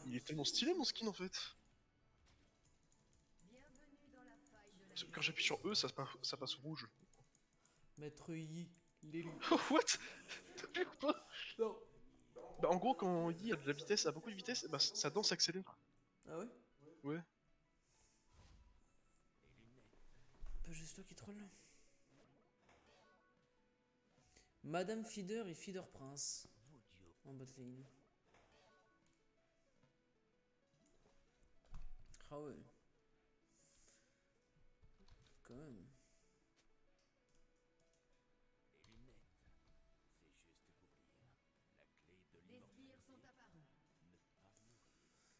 Il est tellement stylé mon skin en fait. Quand j'appuie sur E, ça passe au rouge. Maître Yi, l'élu. Oh, what? T'as vu ou pas? Non. Bah en gros quand Yi a de la vitesse, a beaucoup de vitesse, bah sa danse accélère. Ah ouais? Ouais. Pas juste toi qui troll. Madame Feeder et Feeder Prince. En botlane. Ah ouais. Quand même.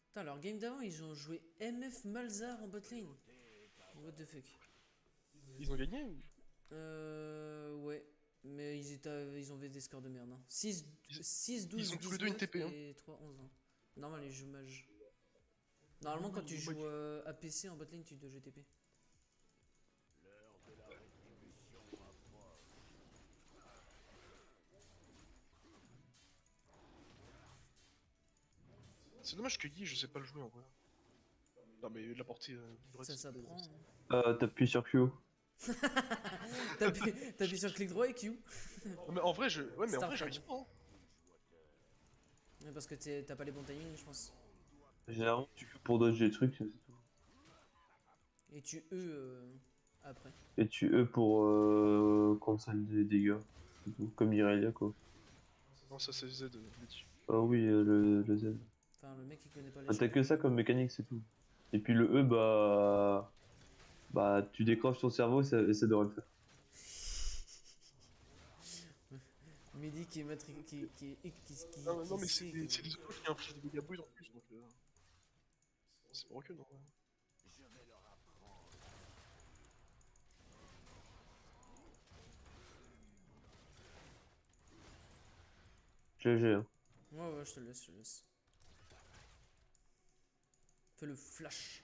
Putain, leur game d'avant, ils ont joué MF Malzar en botlane. What the fuck. Ils ont gagné ou... Ouais. Mais ils ont fait des scores de merde. Hein. 6, Ils- 6, Ils 12, ont tous les deux une 19 TP hein. et 3, 11. Hein. Normal, les jeux mages. Normalement, quand tu joues APC en botlane, tu dois GTP. C'est dommage que Yi je sais pas le jouer en vrai. Non mais la portée Ça s'apprend. T'appuies sur Q. T'appuies sur clic droit et Q. Non, mais en vrai je. Ouais mais en vrai Starfall. j'arrive pas hein. Ouais, parce que t'as pas les bons timings, je pense. Généralement, tu Q pour dodge des trucs, c'est tout. Et tu après. Et tu E pour cancel des dégâts. C'est tout. Comme Irelia, quoi. Non ça c'est Z Letty. Ah oui, le Z. Enfin, le mec il connaît pas les Ah, t'as choses. que ça comme mécanique, c'est tout. Et puis le E, bah, tu décroches ton cerveau et ça devrait le faire. Mehdi qui est maître. Non mais sait c'est des autos qui infligent des dégâts bruts en plus donc. C'est pas recul non ouais. GG, hein. Ouais, je te laisse. Fais le flash.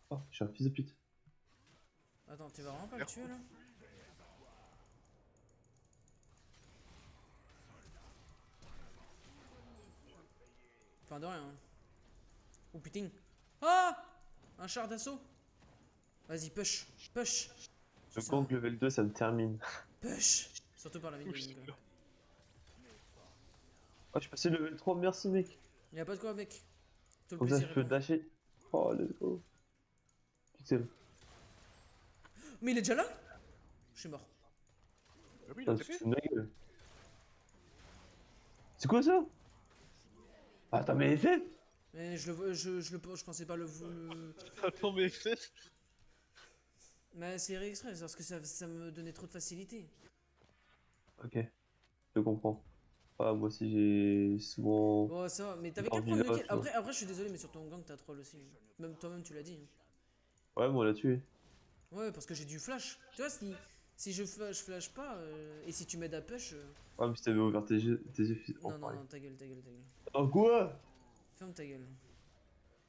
Oh, j'ai un fils de pute. Attends, tu vas vraiment pas le tuer là? Enfin, de rien. Hein. Oh putain. Ah! Un char d'assaut. Vas-y, push. Le gang level 2, ça me termine. Push. Surtout par la mid Oui, gaming. c'est clair. Oh, je suis passé level 3, merci mec. Y'a pas de quoi, mec. Tout le Comme ça, je plaisir est peux pour moi. dasher. Oh, let's go. Pixel. Mais il est déjà là? Je suis mort. Ah oui il a Ah, TP. c'est une gueule. C'est quoi ça? Attends, mais FF. Mais je pensais pas le... Attends mais FF. Mais c'est express parce que ça me donnait trop de facilité. Ok, je comprends. Ah, moi aussi, j'ai souvent Bon, ça va, mais t'avais qu'à dormi prendre le là, kill. tu vois. Après, je suis désolé, mais sur ton gang, t'as troll aussi. Même toi-même, tu l'as dit. Hein. Ouais, moi, on l'a tué. Ouais, parce que j'ai du flash. Tu vois, si je flash pas, et si tu m'aides à push. Ouais, mais si t'avais ouvert tes yeux, oh, Non, pareil. ta gueule. Oh, quoi? Ferme ta gueule.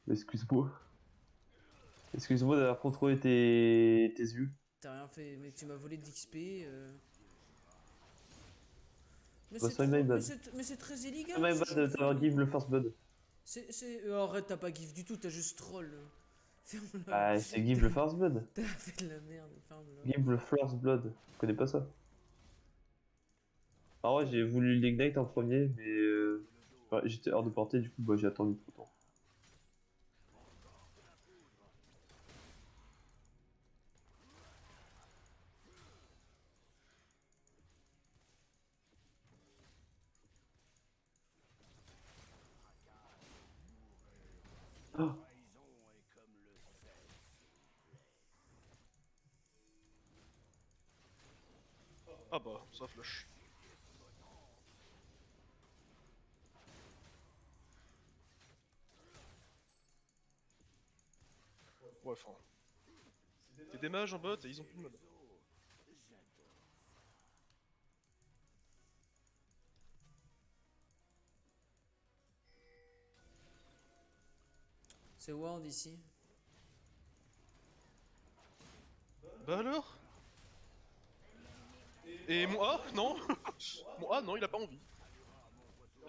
Excuse-moi. Excuse-moi d'avoir contrôlé tes yeux. T'as rien fait, mec, tu m'as volé d'XP. Mais Bah, c'est sorry, trop. my bad. Mais c'est très illégal, My ce bad champion. d'avoir give le first blood. Arrête, t'as pas gif du tout, t'as juste troll. Ferme-le. Ah, c'est give le first blood. T'as fait de la merde, ferme-le. Give le first blood. Je connais pas ça. Alors, ouais, j'ai voulu l'ignite en premier, mais ouais, j'étais hors de portée, du coup, bah, j'ai attendu trop longtemps. Oh, Ah bah ça flash. Ouais enfin. T'es des mages en bot et ils ont plus de mode. C'est Ward ici. Bah alors? Et mon A non. Mon A non il a pas envie.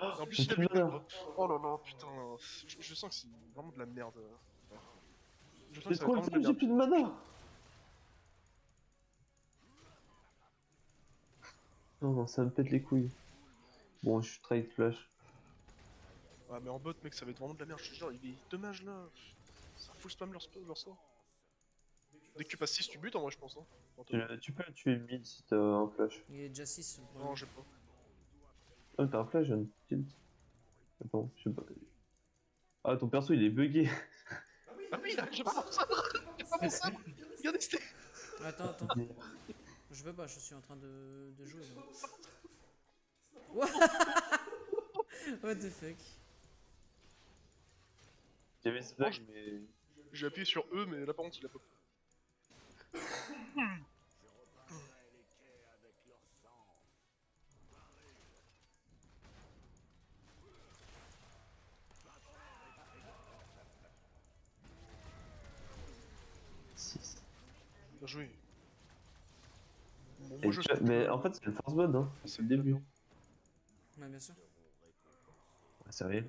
En plus, j'ai il a plus de plus de mana. drop. Oh là là, putain. Je sens que c'est vraiment de la merde. Ouais. Je sens que J'ai ça va trop être le vraiment de seum, la j'ai merde. plus de mana. Non, non, ça me pète les couilles. Bon, je suis trade flash. Ah, mais en bot, mec, ça va être vraiment de la merde. Je te jure, il est dommage là. Ça full spam leur sort. Dès que tu passes 6, tu butes en vrai, je pense. Hein. Tu peux le tuer mid si t'as un flash. Il est déjà 6 le Non, problème. j'ai pas. Ah, t'as un flash, Jeanne. Tilt. Attends, je sais pas. Ah, ton perso il est bugué. Ah oui, là, j'ai pas pensé à j'ai pas pensé à regardez, c'était. Attends, attends. Je veux pas, je suis en train de jouer. Là. What the fuck? J'avais ce bug, mais. J'ai appuyé sur E, mais là par contre, il a pas. Six. Bien joué. Bon, Et moi, je sais que. mais en fait, c'est le first blood, hein. C'est le début. Ouais, bien sûr. Ouais, sérieux.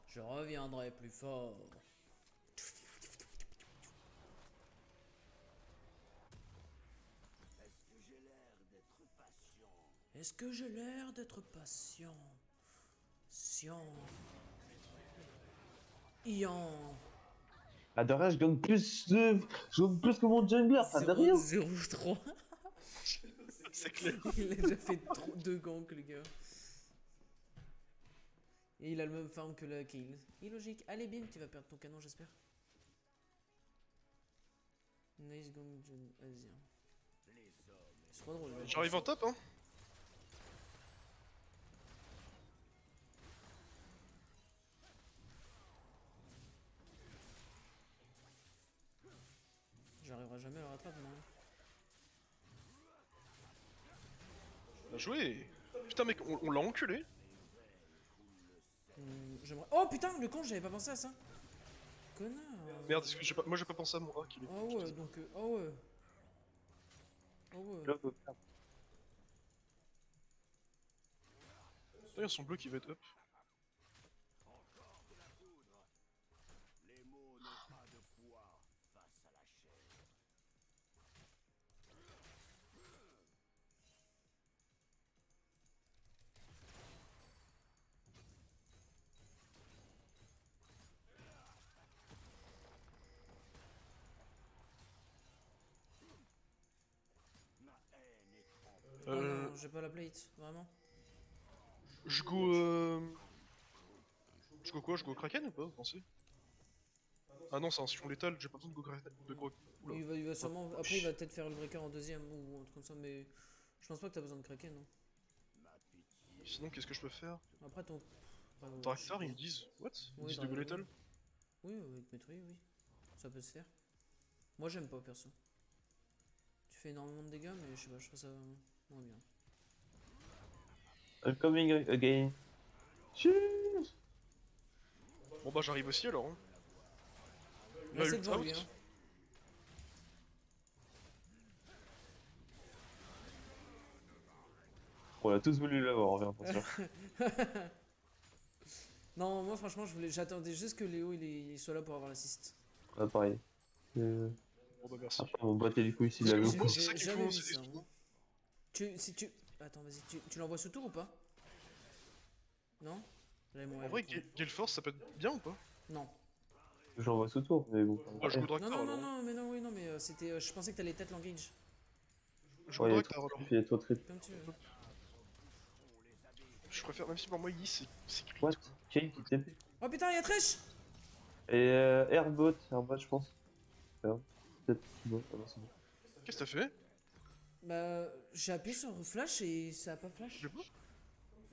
Je reviendrai plus fort. Est-ce que j'ai l'air d'être patient? Science. Ian. Ah, de rien, je gagne plus de. Je gagne plus que mon jungler, ça de rien. 0-0-3. C'est clair. Il a déjà fait 2 ganks, les gars. Et il a le même farm que la kill. Illogique. Allez, bim, tu vas perdre ton canon, j'espère. Nice gang, John. Vas-y. C'est trop drôle. J'arrive en top, hein. J'arriverai jamais à le rattraper, moi. Bien joué. Putain, mec, on l'a enculé. J'aimerais. Oh putain, le con, j'avais pas pensé à ça. Connard. Merde, est-ce que j'ai pas... moi j'ai pas pensé à mon A qu'il est. Ah ouais, donc. Ah ouais. Ah ouais. Là, on peut perdre. D'ailleurs, son bleu qui va être up. Oh non, j'ai pas la plate, vraiment. Je go. Je go quoi? Je go Kraken ou pas, vous pensez? Ah non, c'est un sion létal, j'ai pas besoin de go Kraken. Oula. Il va sûrement. Après, il va peut-être faire le breaker en deuxième ou un truc comme ça, mais. Je pense pas que t'as besoin de kraken, non. Sinon, qu'est-ce que je peux faire? Après, ton. Directeur, ils me disent. What? Ils Oui, disent de go létal? Oui, avec Metroid, oui. Ça peut se faire. Moi, j'aime pas perso. Tu fais énormément de dégâts, mais je sais pas, je trouve ça moins bien. I'm coming again. Cheers. Bon bah, j'arrive aussi alors. Hein. Là, c'est ult devant out. lui, hein. On a tous voulu l'avoir, hein, attention. Non, moi, franchement, j'attendais juste que Léo il soit là pour avoir l'assist. Ah, pareil. Bon bah, merci. Après, on battait les couilles s'il Parce a que loupé. moi, c'est ça J'ai qu'il jamais faut, vu c'est ça. des Hein. Si tu. Attends, vas-y, tu l'envoies sous tour ou pas? Non? J'avais mon En vrai, Gale Force, ça peut être bien ou pas? Non. J'en vois sous tour, mais bon. Bah, je go Non, Draktar non, non, alors. non, mais non, oui, non, mais c'était. Je pensais que t'allais tête l'engage. Je go Ouais, il y a Draktar trop alors. de trip, il y a trop de trip. Comme tu veux. Je préfère, même si pour moi, Yi, c'est crit. What? Kane qui TP. Oh putain, y'a Thresh! Et Airbot, je pense. Merde. Peut-être. Bon, ah non, c'est bon. Qu'est-ce que t'as fait? Bah, j'ai appuyé sur flash et ça a pas flash. Je sais pas.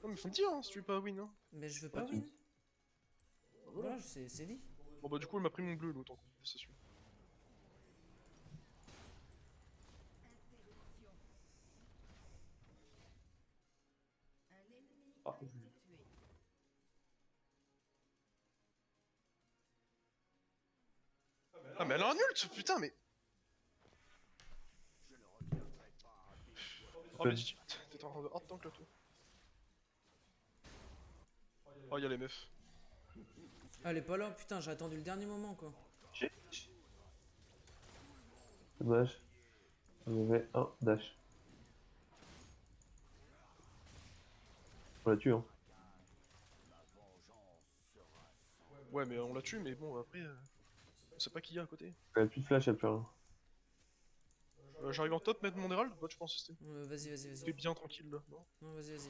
Non, mais faut me dire hein, si tu veux pas win. Hein. Mais je veux pas Ah, tu win. me dis. Voilà, c'est dit. Bon bah, du coup, elle m'a pris mon bleu, l'autre en conversation. Ah, Ah, mais elle a un ult, putain, mais. Oh, mais t'es en train de hard tank là, toi. Oh, y'a les meufs. Ah, elle est pas là, putain, j'ai attendu le dernier moment quoi. shit. Dommage. Il y avait un dash. On l'a tué, hein. Ouais, mais on l'a tué, mais bon, après. On sait pas qui y a à côté. Elle a plus de flash, elle a plus rien. J'arrive en top, mettre mon Herald. Bah, tu peux insister. Vas-y. T'es bien tranquille là, non? Non, vas-y, viens.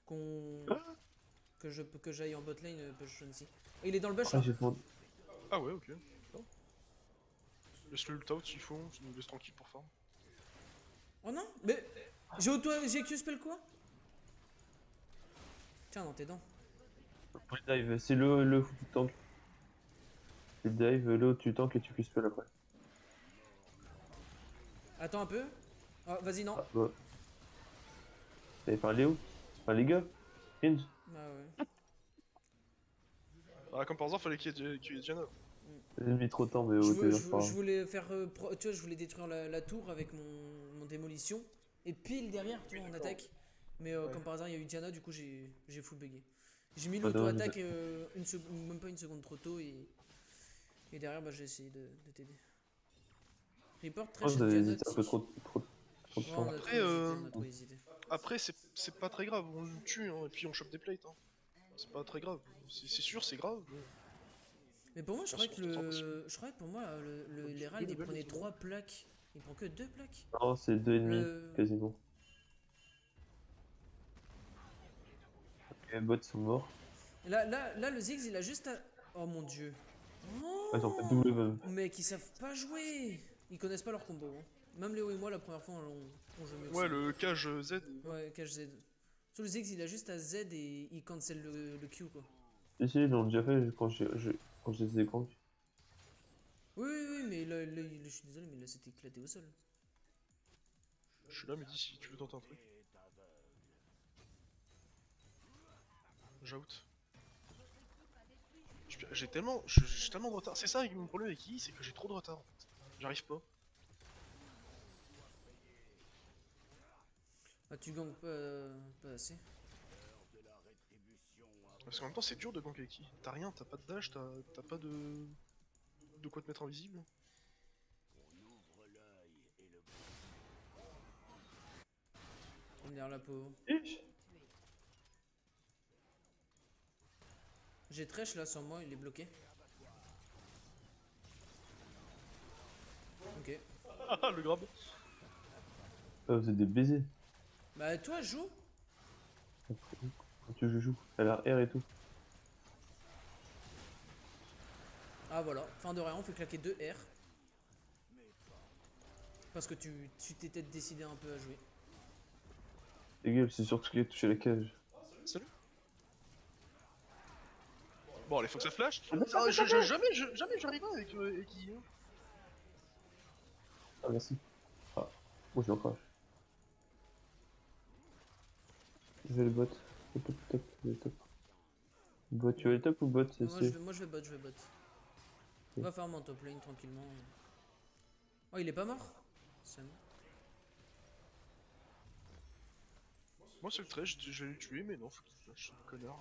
Qu'on. Que j'aille en bot lane, push Shansi. Il est dans le bush Ah, là. j'ai fait Ah, ouais, ok. Non. Laisse-le ult out s'il faut, tu nous laisses tranquille pour farm. Oh non, mais. J'ai Q-spell quoi? Tiens, dans tes dents. le dive, c'est le foutu tank. C'est le dive, le tu tank et tu puisses spell après. Attends un peu. Oh, vas-y, non. Ah, ouais. T'avais parlé où? Enfin, les gars, Cringe. Ah ouais. Ah, comme par hasard, fallait qu'il y ait Diana. J'ai mis trop de temps, mais Je, oh, veux- t'es je, pas je grave. voulais faire. Tu vois, je voulais détruire la tour avec mon démolition. Et pile derrière, tu vois, on attaque. Mais Ouais. comme par hasard, il y a eu Diana, du coup, j'ai full bugué. J'ai mis Pas dommage, l'auto-attaque même pas une seconde trop tôt. Et derrière, bah, j'ai essayé de t'aider. Report Oh, très chez vous avez Diana. hésité un peu trop de Ouais, temps. on a trop Après, hésité, on a trop hésité. Après, c'est pas très grave, on le tue, hein, et puis on chope des plates. Hein. C'est pas très grave. C'est sûr, c'est grave. Mais pour moi, je On croyais s'en que sort possible. Je croyais que pour moi, Deux l'Herald, il levels, prenait c'est bon. 3 plaques. Il prend que 2 plaques. Non, c'est 2,5 Le. quasiment. Les bots sont morts. Là, le Ziggs, il a juste à. Oh mon dieu. Ouais, ils ont fait Oh double même. mec, ils savent pas jouer. Ils connaissent pas leur combo. Hein. Même Léo et moi, la première fois, on joue mieux que Ouais, ça. le cage Z. Ouais, cache Z. Sur le Ziggs, il a juste à Z et il cancel le Q quoi. Si, si, ils l'ont déjà fait quand j'ai des écrans. Oui, mais je suis désolé, mais là, c'était éclaté au sol. Je suis là, mais dis si tu veux tenter un truc. J'out. J'ai tellement de retard. C'est ça mon problème avec I, c'est que j'ai trop de retard en fait. J'arrive pas. Ah, tu gangs pas assez. Parce qu'en même temps, c'est dur de gank avec I. T'as rien, t'as pas de dash, t'as pas de quoi te mettre invisible. Il me derrière la peau. J'ai Thresh là sur moi, il est bloqué. Ok. Ah, le grab. Ah, vous êtes des baisers. Bah, toi, joue. Quand tu joues. Elle a R et tout. Ah, voilà. Fin de rien, on fait claquer 2 R. Parce que tu t'étais décidé un peu à jouer. Les gars, c'est surtout qu'il a touché la cage. Salut. Bon, allez, faut que ça flash. Jamais j'arrive avec I. Hein. Ah, merci. Ah, moi je l'en crache. Je vais le bot. Top, je vais le top. Bot, tu veux le top ou bot? Moi, je vais bot, On va faire mon top lane tranquillement. Oh, il est pas mort? Sam. Moi, c'est le trait, j'allais le tuer, mais non, faut qu'il flash, le connard.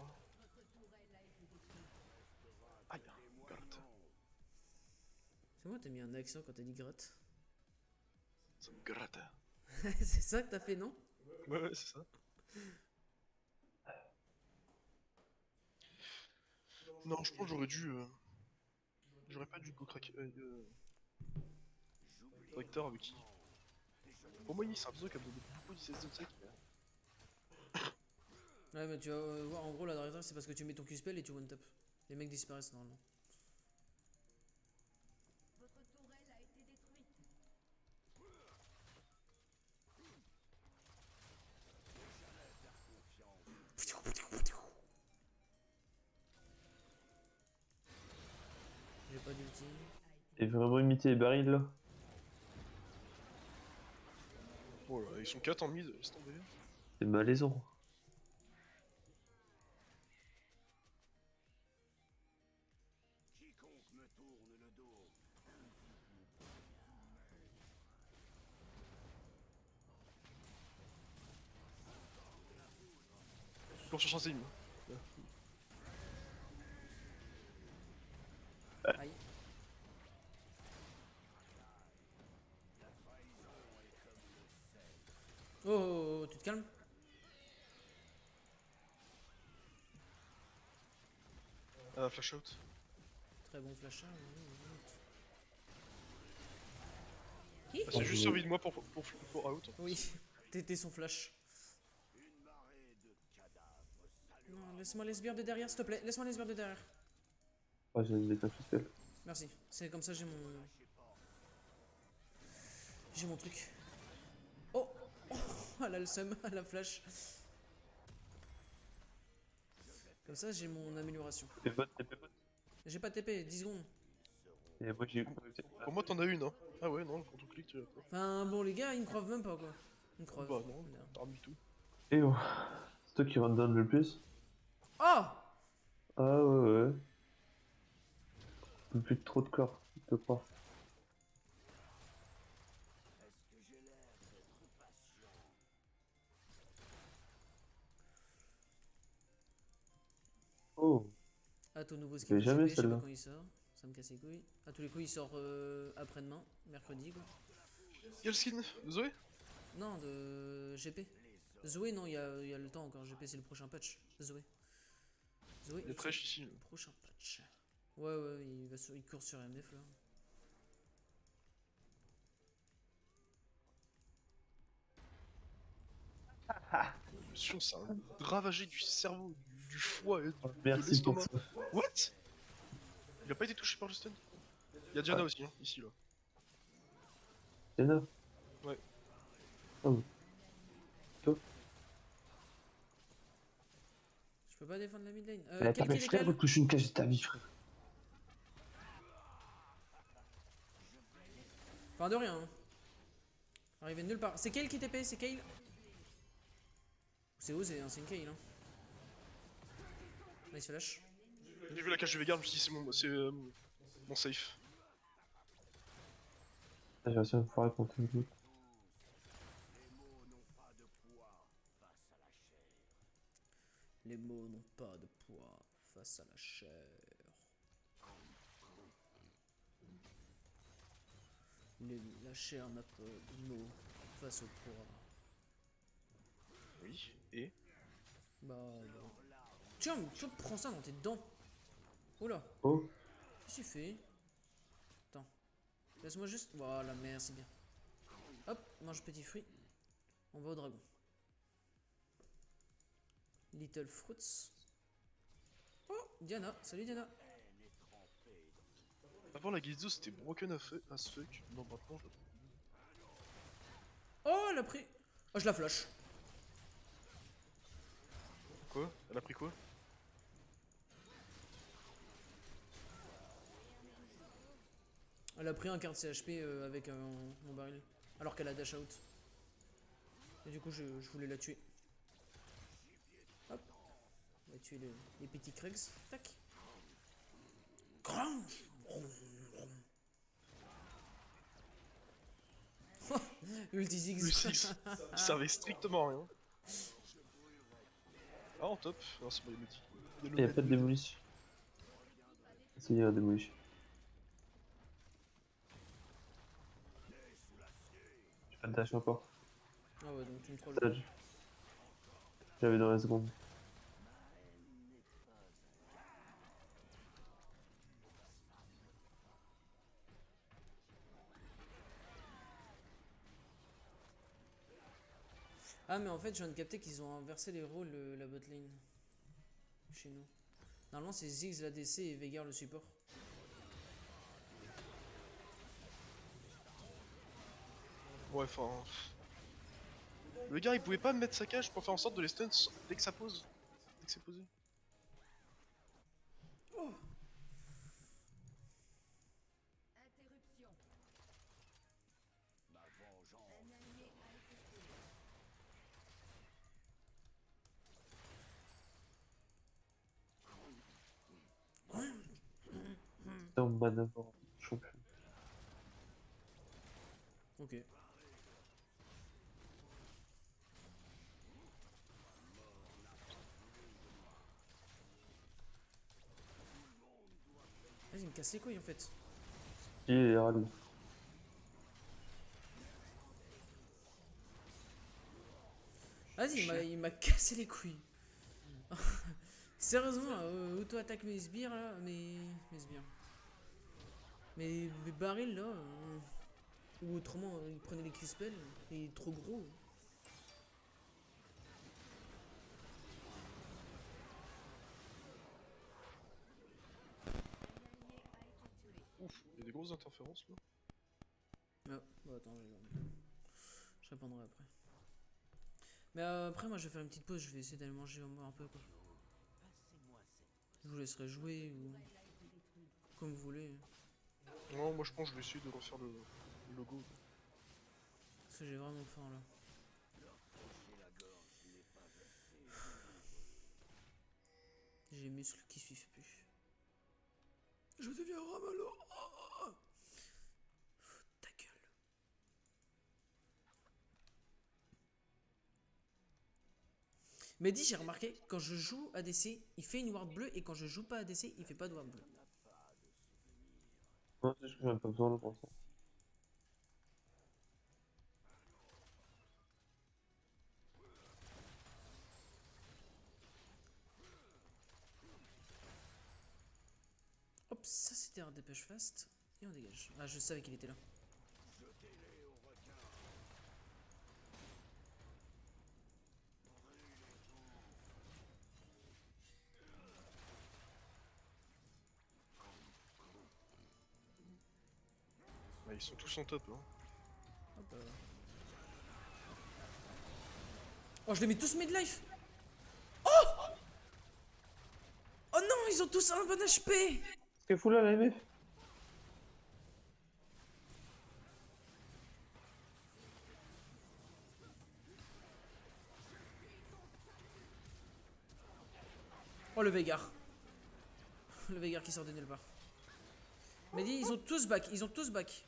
Aïe, gratte. C'est moi, t'as mis un accent quand t'as dit gratte. Ça me gratte. C'est ça que t'as fait, non? Ouais, c'est ça. Non, je pense que j'aurais dû. J'aurais pas dû go craquer. Rector avec qui? Pour moi, c'est un perso qui a donné beaucoup d'ICS de sec. Ouais, mais tu vas voir, en gros, la directeur, c'est parce que tu mets ton Q-spell et tu one-tap. Les mecs disparaissent normalement. J'ai pas d'ulti. Et vraiment imiter les barils là. Oh là, ils sont 4 en mid, laisse tomber. C'est malaisant. Cours sur Saint-Sim. Aïe. Oh, oh, oh, tu te calmes? Flash out. Très bon flash. Bah, c'est juste servi de moi pour out. Oui, t'étais son flash. Non, laisse-moi les sbires de derrière, s'il te plaît. Laisse-moi les sbires de derrière. Ah, j'ai une déclenche spell. Merci. C'est comme ça, j'ai mon. J'ai mon truc. Oh, oh, elle a le seum, elle a flash. Comme ça, j'ai mon amélioration. TP bot, TP bot. J'ai pas de TP, 10 secondes. Et moi j'ai eu. Pour moi, t'en as une, hein. Ah ouais, non, quand on clique, tu l'as pas. Enfin, bon, les gars, ils me crevent même pas, quoi. Ils me crevent. Bah non, Merde. t'as remis tout. Et oh. C'est toi qui run down le plus? Oh! Ah ouais, ouais. Plus de trop de corps, je te crois. Oh. Ah, ton nouveau Je skin vais de jamais GP, je sais pas celle-là. quand il sort. Ça me casse les couilles. À tous les coups, il sort après-demain, mercredi, quoi. Y'a le skin de Zoé? Non, de GP. Zoé, non, il y a le temps encore. GP, c'est le prochain patch. Zoé. Zoé, Il est c'est fraîche ici. le prochain patch. Ouais, ouais, il court sur MF là. Sion, c'est un ravagé du cerveau, du foie et de Merci pour l'estomac. ça. What? Il a pas été touché par le stun? Y'a Diana aussi, hein, ici là. Yana. Ouais. Oh. Toi? Je peux pas défendre la mid lane. Elle a Quel pas kill de est frère, quel? touche une cage de ta vie, frère. Enfin, de rien. Hein. Arrivé de nulle part. C'est Kale qui TP, c'est Kale. C'est osé, hein, c'est une Kale. Hein. Nice flash. J'ai vu la cage de Veigar, je me suis dit c'est mon safe. J'ai réussi à me foirer contre une goutte. Les mots n'ont pas de poids face à la chair. La chair n'a pas de mots face au poids. Oui, et? Bah, bon. Tiens, tu prends ça dans tes dents. Oula, Oh. qu'est-ce que tu fais? Attends. Laisse-moi juste. Voilà, merci bien. Hop, mange petit fruit. On va au dragon. Little Fruits. Oh, Diana. Salut Diana. Avant la Guizo c'était broken as fuck. Non, maintenant je... Oh, elle a pris. Oh, je la flash. Quoi? Elle a pris quoi? Elle a pris un quart de CHP avec mon baril. Alors qu'elle a dash out. Et du coup, je voulais la tuer. Hop. On va tuer les petits Krugs. Tac. Crunch. Ulti Le 6. 6, il servait strictement à rien. Ah, en top. Non, c'est pas les multi. Il y a pas de démolition. Si, il y a un démolition. J'ai pas de dash encore. Ah ouais, donc tu me trolls. Dodge. J'avais dans la seconde. Ah, mais en fait, je viens de capter qu'ils ont inversé les rôles, la botlane. Chez nous. Normalement, c'est Ziggs l'ADC et Veigar le support. Ouais, enfin... Le gars, il pouvait pas me mettre sa cage pour faire en sorte de les stun dès que ça pose. Dès que c'est posé. Interruption. Ma vengeance. Un allié a été tué. C'est en mana mort, champion. Ok. il me casse les couilles en fait. Et râle. Vas-y, il m'a cassé les couilles. Sérieusement, auto-attaque mes sbires là, mes sbires. Mes barils là, ou autrement, il prenait les Q-spells, il est trop gros. Ouf, il y a des grosses interférences là. Ah, bah attends, je répondrai après. Mais après, moi je vais faire une petite pause, je vais essayer d'aller manger un peu quoi. Je vous laisserai jouer ou comme vous voulez. Non, moi je pense que je vais essayer de refaire le logo. Parce que j'ai vraiment faim là. J'ai les muscles qui suivent plus. Je deviens ramalo. Oh, ta gueule. Mehdi, j'ai remarqué, quand je joue ADC, il fait une ward bleue et quand je joue pas ADC, il fait pas de ward bleue. Ouais, c'est juste que j'en ai pas besoin là pour l'instant. Hop, ça c'était un dépêche fast. Et on dégage. Ah, je savais qu'il était là. Bah, ils sont tous en top. Hein. Hop. Oh, je les mets tous mid-life. Oh Oh non, ils ont tous un bon HP. Qu'est-ce qu'elle fout là, la MF? Oh, le Veigar. Le Veigar qui sort de nulle part. Mehdi, ils ont tous back, ils ont tous back.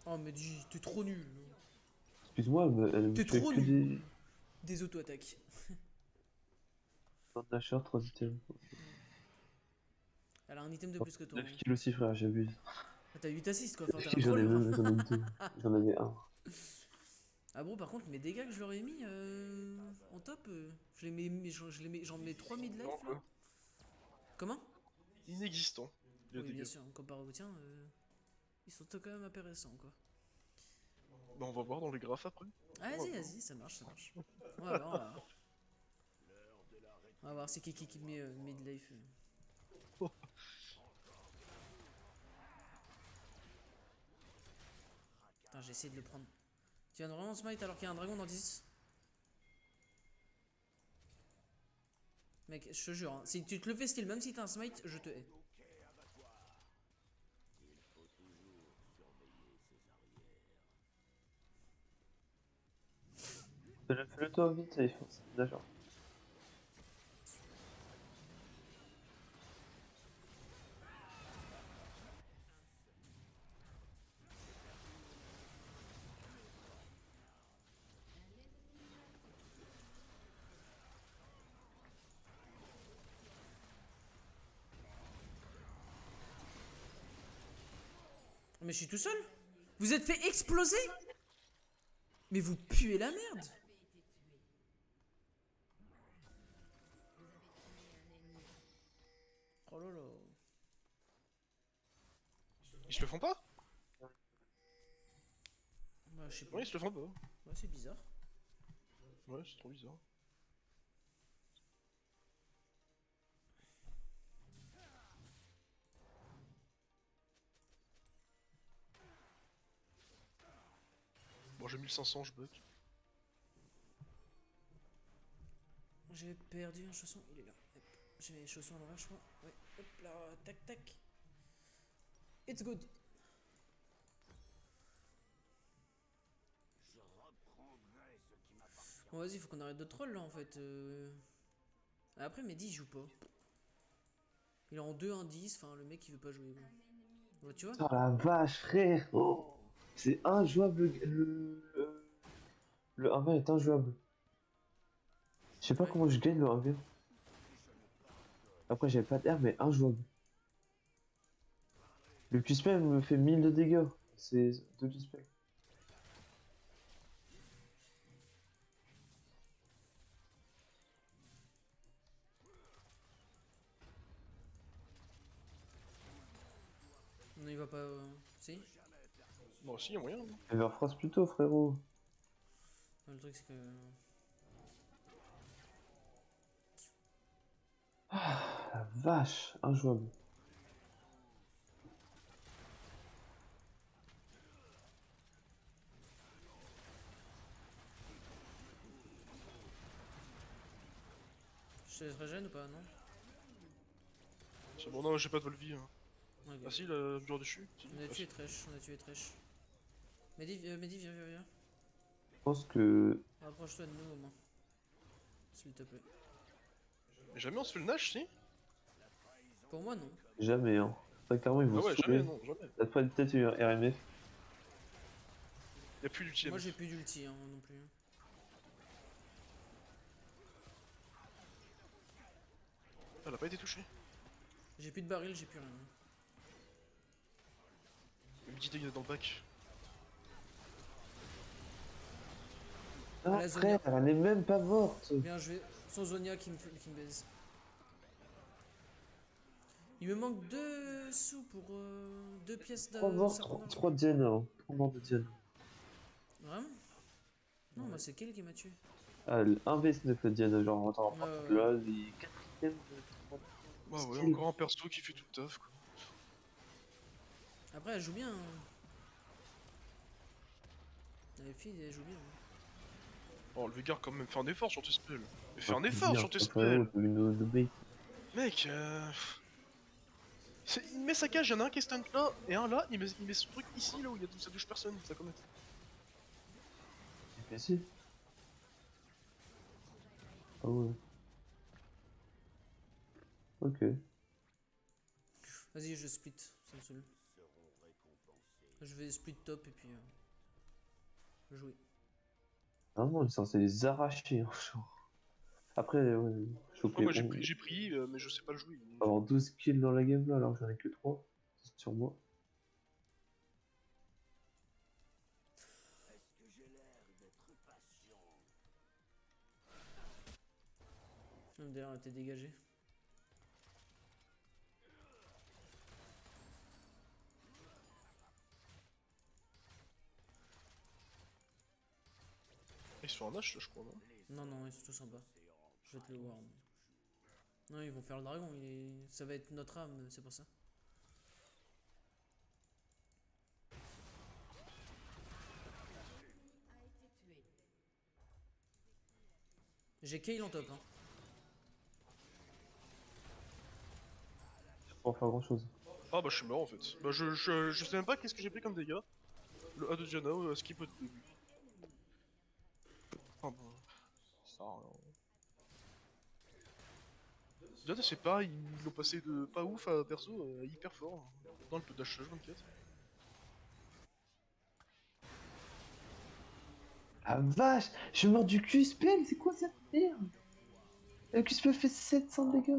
Oh, Mehdi, t'es trop nul. Excuse-moi, elle me T'es fait trop que nul. Des auto-attaques. des Dasher, 3 items. Elle a un item de plus que toi. 9 kills aussi, frère, j'abuse. Ah, t'as 8 assists quoi, enfin t'as un J'en ai troll. même, j'en ai deux. J'en avais un. Ah bon, par contre, mes dégâts que je leur ai mis en top, je les mets, j'en mets 3 mid-life Non, là. Comment? Inexistant. Les Oui, bien dégâts. sûr, comparé au tien, ils sont quand même intéressants quoi. Bah, on va voir dans les graphes après. Ah, vas-y, vas-y, ça marche, ça marche. On va voir, on va voir. On va voir c'est qui met mid-life. Putain, j'ai essayé de le prendre. Tu viens de vraiment smite alors qu'il y a un dragon dans 10. Mec, je te jure, hein, si tu te le fais style, même si t'as un smite, je te hais. Fais-le toi vite, ça y est, Dasher. Mais je suis tout seul. Vous êtes fait exploser. Mais vous puez la merde. Oh là là. Ils se le font pas? Bah, je sais pas. Ouais, ils se le font pas. Ouais, c'est bizarre. Ouais, c'est trop bizarre. Bon, j'ai 1500, je bug. J'ai perdu un chausson, il est là. Hop. J'ai mes chaussons à l'envers, je crois. Ouais, hop là, tac tac. It's good. Bon, vas-y, faut qu'on arrête de troll là en fait. Après, Mehdi il joue pas. Il est en 2-1-10, enfin le mec il veut pas jouer. Quoi. Ouais, tu vois? Oh la vache, frère! Oh. C'est injouable, le 1v est injouable. Je sais pas Ouais. comment je gagne le 1v. Après, j'avais pas d'air, mais injouable. Le Q-spell me fait 1000 de dégâts. C'est 2 Q-spell. Non, il va pas. Si. Bon, si, y'a moyen. Hein. Everfrost plutôt, frérot. Le truc, c'est que. La vache, injouable. Je te laisse régène ou pas, non? C'est bon, non, j'ai pas de Volvi. Hein. Ok. Ah si, le mur dessus. Si. On a Ah, tué si. Trèche, on a tué Trèche. Mehdi, viens. Je pense que Rapproche-toi de nous au moins. S'il te plaît. Mais jamais on se fait le Nash, si? Pour moi, non. jamais, hein. Très clairement, ils Ah vont ouais, se jamais, saouler. non, jamais. Après, peut-être une RMF. Y'a plus d'ulti. Moi, MF. j'ai plus d'ulti hein, non plus. Elle a pas été touchée. J'ai plus de baril, j'ai plus rien. Le petit dégâts dans le bac. Ah, La frère, elle n'est même pas morte. Bien joué. Son Zonia qui me baise. Il me manque 2 sous pour 2 pièces de 3 morts, serpent d'argent. 3 Diana. Hein. 3 morts de Diana. Vraiment? Non, moi c'est quel qui m'a tué? Ah, un V9 de Diana, genre, attends, par contre, là, les 4ème de 3 Bah ouais, Style. encore un perso qui fait tout le taf, quoi. Après, elle joue bien. Hein. La fille, elle joue bien. Hein. Oh, le Veigar, quand même, fait un effort sur tes spells. Mais fais Ah, un effort bien, sur tes frérot, spells! t'as vu nos bait. Mec, il met sa cage, y'en a un qui est stun là, et un là, il met son truc ici, là où ça touche personne, ça connaît. C'est PC. Ah ouais. Ok. Vas-y, je split, ça me saoule. Je vais split top et puis jouer. Vraiment, il est censé les arracher, hein, genre. Après, ouais, Ouais, choper moi bon. j'ai pris, mais je sais pas le jouer. Avoir 12 kills dans la game là, alors que j'en ai que 3. C'est sur moi. D'ailleurs, elle était dégagée. Ils sont en H, là, je crois, non? Non, ils sont tous en bas. Je vais te le voir. Non, ils vont faire le dragon. Ça va être notre âme, c'est pour ça. A été tué. J'ai Kayle en top. Hein. Pour faire grand chose. Ah bah je suis mort en fait. Bah je sais même pas qu'est-ce que j'ai pris comme dégâts. Le A de Diana ou skip au début. Ah bah... Ça... Diana c'est pareil, ils l'ont passé de pas ouf à perso à hyper fort. Dans le peu dash 24. Ah vache, je meurs du Q-spell, c'est quoi cette merde? Le Q-spell fait 700 dégâts.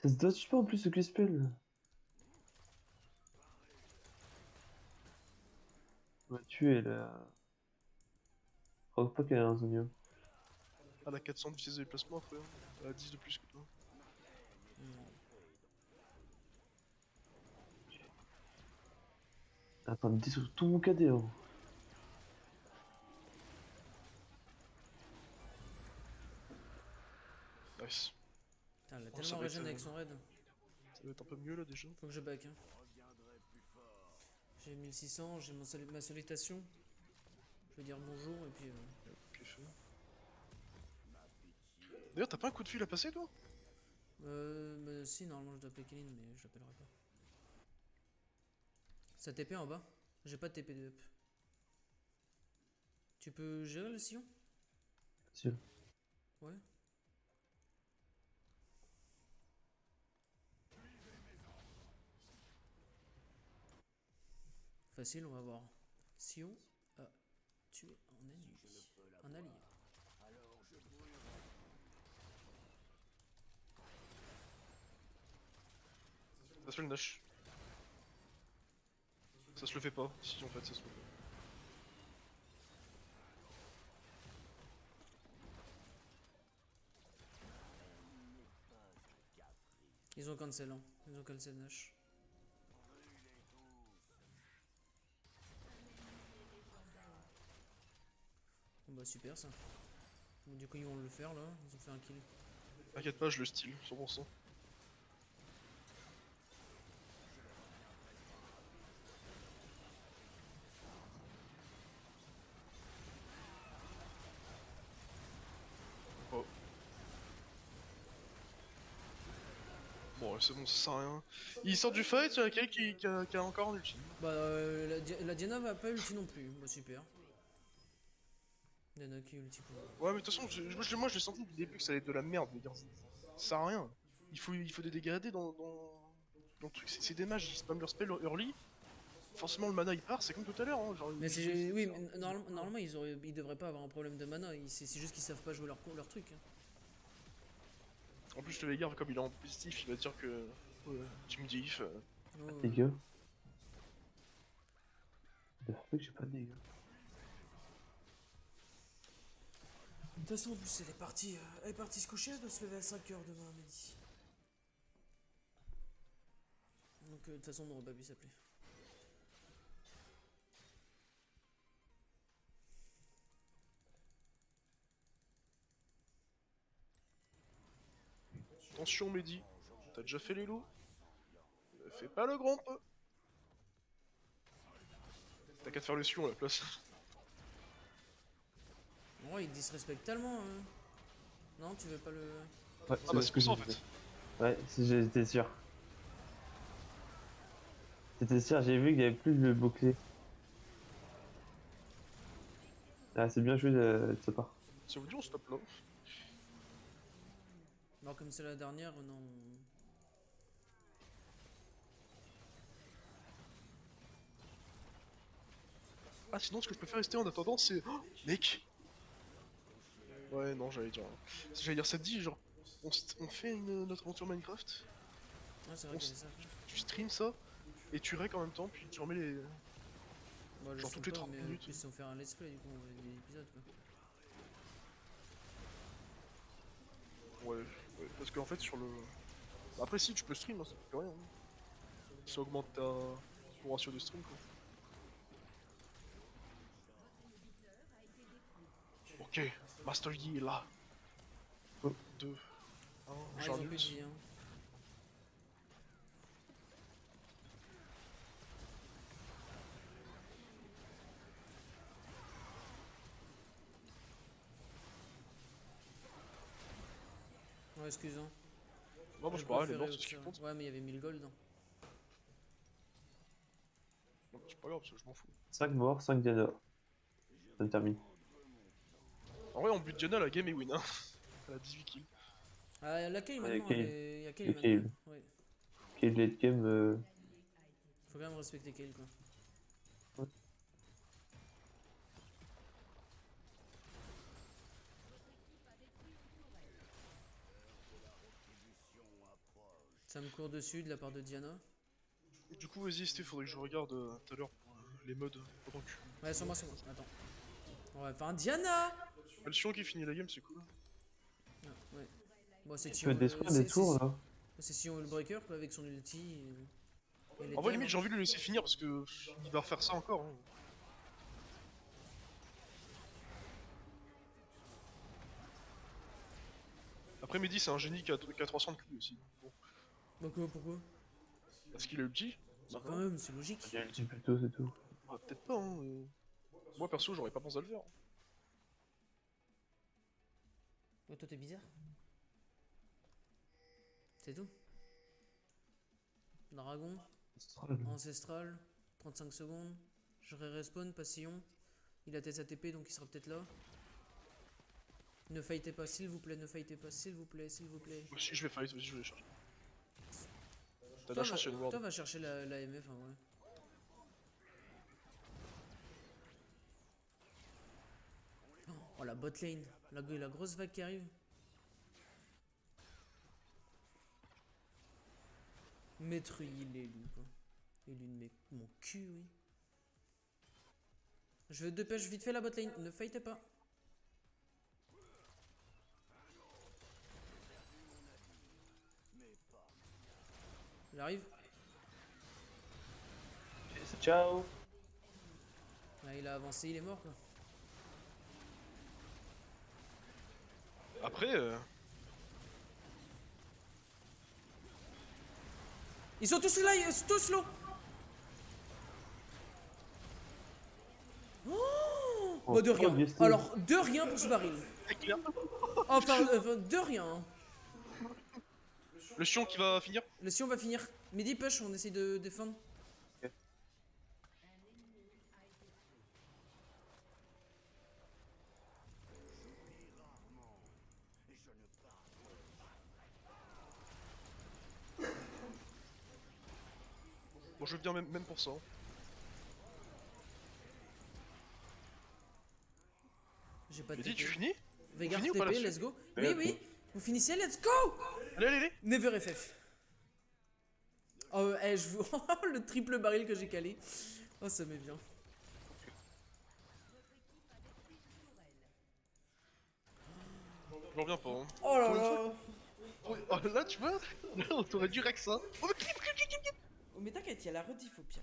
Ça se dodge pas en plus le Q-spell. On va tuer là. Je crois pas qu'elle a un Zonia. Elle a 400 de vitesse de déplacement après. Hein. Elle a 10 de plus que toi. Non. Attends, me détruire tout mon KD. Hein. Nice. Putain, elle a Oh, ça tellement va être, régène avec son raid. Ça va être un peu mieux là déjà. Faut que je back. Hein. J'ai 1600, j'ai ma salutation. Je vais dire bonjour et puis. Ok, fait. D'ailleurs t'as pas un coup de fil à passer toi? Mais si, normalement je dois appeler Kéline, mais je l'appellerai pas. Ça TP en bas? J'ai pas de TP de up. Tu peux gérer le sillon? Sûr. Ouais. Facile, on va voir. Sion a tué un ennemi. Un allié. Ça se fait le Nash. Ça se le fait pas, si en fait ça se le fait. Ils ont cancel, hein. Ils ont cancel Nash. Bon bah super ça. Bon, du coup ils vont le faire là, ils ont fait un kill. T'inquiète pas, je le style, 100%. Oh. Bon, ouais, c'est bon, ça sert à rien. Il sort du fight, il y a quelqu'un qui a encore un ulti. Bah la Diana va pas ulti non plus, bah super. Diana qui ulti pour... Ouais, mais de toute façon, moi je l'ai senti du début que ça allait être de la merde, les gars. Ça sert à rien. Il faut des dégradés dans le truc. C'est des mages, ils spam leur spell early. Forcément, le mana il part, c'est comme tout à l'heure. Hein, genre, Mais c'est... Oui, mais normalement ils devraient pas avoir un problème de mana, c'est juste qu'ils savent pas jouer leur truc. Hein. En plus, le Veigar, comme il est en positif, il va dire que. Team Diff. Oh, Dégâts. The fuck, j'ai pas de dégâts. De toute façon, en plus, elle est partie se coucher, elle doit se lever à 5h demain à midi. Donc, de toute façon, on n'aurait pas pu s'appeler. Attention, Mehdi. T'as déjà fait les loups. Fais pas le grand peu. T'as qu'à te faire le sion à la place. Ouais, il disrespecte tellement. Hein. Non, tu veux pas le. Ouais, Ah bah c'est que ça en fait. Ouais, j'étais sûr. J'étais sûr, j'ai vu qu'il y avait plus le bouclier. Ah, c'est bien joué de sa part. Ça vous dit on stop là. Non, comme c'est la dernière, non. Ah sinon ce que je peux faire rester en attendant c'est... Oh, mec. Ouais non j'allais dire ça te dit genre... On fait notre aventure Minecraft. Ah, c'est vrai On qu'il y s- avait ça. Tu stream ça. Et tu rec en même temps puis tu remets les... Bon, je genre sais toutes les pas, 30 mais minutes. plus si on fait un let's play, du coup, on va des épisodes quoi. Ouais, parce qu'en fait sur le... Bah, après si tu peux stream, hein, ça fait rien. Hein. Ça augmente ton ratio de stream quoi. Ok, Master Yi est là. Oh. 2, 1, Ah, ils ont plus de Jarnus. vie, hein. Ouais, excuse, hein. Non, moi Je c'est pas grave, elle est préférais morte, c'est ce qui ça. compte. Ouais, mais il y avait 1000 gold. Hein. Non, c'est pas grave, parce que je m'en fous. 5 morts, 5 Diana. Ça me termine. En vrai, en but Diana, la game est win. Hein. Elle a 18 kills. Ah, la Kay Ouais, maintenant, Kayle. il y a Kay Et maintenant. Kayle. Ouais. Quel late game. Faut quand même respecter Kale quoi. Ouais. Ça me court dessus de la part de Diana. Et du coup, vas-y, Steve, faudrait que je regarde tout à l'heure pour les modes pendant que. Ouais, sur moi, sur moi. Attends. Ouais, Diana. Le Sion qui finit la game, c'est cool. Ah, ouais. Bon, c'est Tu Sion. peux détruire des tours là. C'est Sion le breaker quoi, avec son ulti. Et les En vrai, tables, limite, j'ai envie de le laisser finir parce que il va refaire ça encore. Hein. Après, Mehdi, c'est un génie qui a 300 de clés aussi. Bon. Bah quoi, pourquoi? Parce qu'il a ulti. Bah quand même, c'est logique. Il y a ulti plutôt, c'est tout. Bah, peut-être pas, hein. Moi, perso, j'aurais pas pensé à le faire. Ouais, toi t'es bizarre. C'est tout. Dragon, ancestral, 35 secondes. Je respawn, passillon. Il a sa TP donc il sera peut-être là. Ne fightez pas s'il vous plaît, ne fightez pas s'il vous plaît, s'il vous plaît. Si je vais fight, vas-y, je vais les chercher. T'as de Toi, la chance, il y a une ward. toi va chercher la MF en vrai. Oh la bot lane, la grosse vague qui arrive. Maître il est loup quoi. Il est de mon cul, oui. Je dépêche vite fait la botlane, ne fightez pas. J'arrive. Ciao. Ah, il a avancé, il est mort quoi. Après, Ils sont tous là, ils sont tous low. Oh, bah de rien. Viesti. Alors, de rien pour ce baril. c'est clair. Enfin, de rien. Hein. Le Sion qui va finir. Le Sion va finir. Midi push, on essaye de défendre. Bon, je viens même pour ça. Hein. J'ai pas de Mehdi, tu TP. finis? Veigar finit ou pas TP, là-dessus let's go. Ouais, Oui, oui. Vous finissez, let's go. Allez, allez, allez. Never FF. Oh, je vous... le triple baril que j'ai calé. Oh, ça m'est bien. J'en reviens pas. Hein. Oh là là. Oh, là, tu vois, là, on t'aurait dû rec ça. Oh, Oh, mais t'inquiète, il y a la rediff au pire.